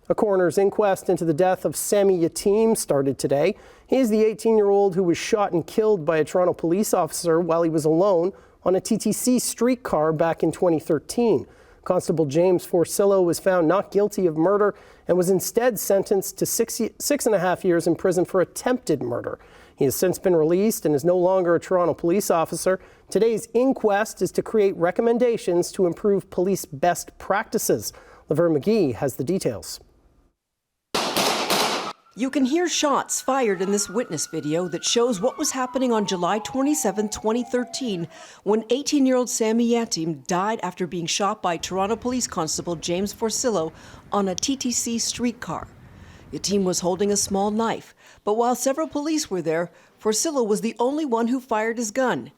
A coroner's inquest into the death of Sammy Yatim started today. He is the 18-year-old who was shot and killed by a Toronto police officer while he was alone on a TTC streetcar back in 2013. Constable James Forcillo was found not guilty of murder and was instead sentenced to 6.5 years in prison for attempted murder. He has since been released and is no longer a Toronto police officer. Today's inquest is to create recommendations to improve police best practices. Laverne McGee has the details. You can hear shots fired in this witness video that shows what was happening on July 27, 2013, when 18-year-old Sammy Yatim died after being shot by Toronto Police Constable James Forcillo on a TTC streetcar. Yatim was holding a small knife, but while several police were there, Forcillo was the only one who fired his gun.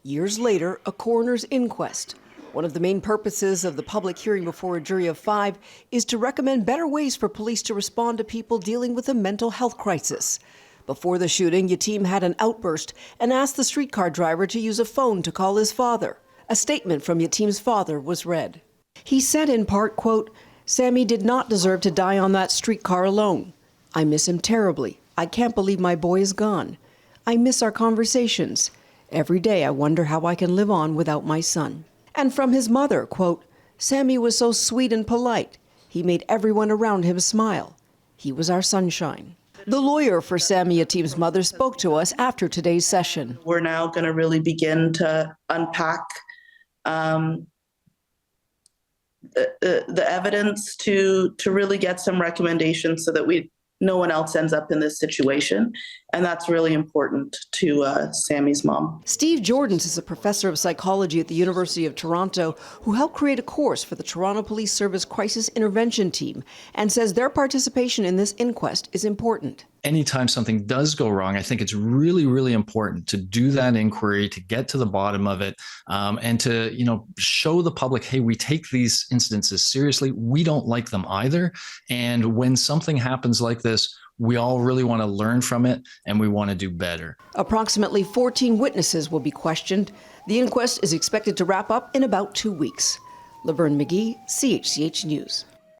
Years later, a coroner's inquest. One of the main purposes of the public hearing before a jury of 5 is to recommend better ways for police to respond to people dealing with a mental health crisis. Before the shooting, Yatim had an outburst and asked the streetcar driver to use a phone to call his father. A statement from Yatim's father was read. He said in part, quote, "Sammy did not deserve to die on that streetcar alone. I miss him terribly. I can't believe my boy is gone. I miss our conversations. Every day I wonder how I can live on without my son." And from his mother, quote, "Sammy was so sweet and polite. He made everyone around him smile. He was our sunshine." The lawyer for Sammy Yatim's mother spoke to us after today's session. We're now going to really begin to unpack the evidence to really get some recommendations so that no one else ends up in this situation. And that's really important to Sammy's mom. Steve Jordans is a professor of psychology at the University of Toronto who helped create a course for the Toronto Police Service Crisis Intervention Team and says their participation in this inquest is important. Anytime something does go wrong, I think it's really, really important to do that inquiry, to get to the bottom of it, and to, show the public, hey, we take these incidences seriously. We don't like them either. And when something happens like this, we all really want to learn from it and we want to do better. Approximately 14 witnesses will be questioned. The inquest is expected to wrap up in about 2 weeks. Laverne McGee, CHCH News.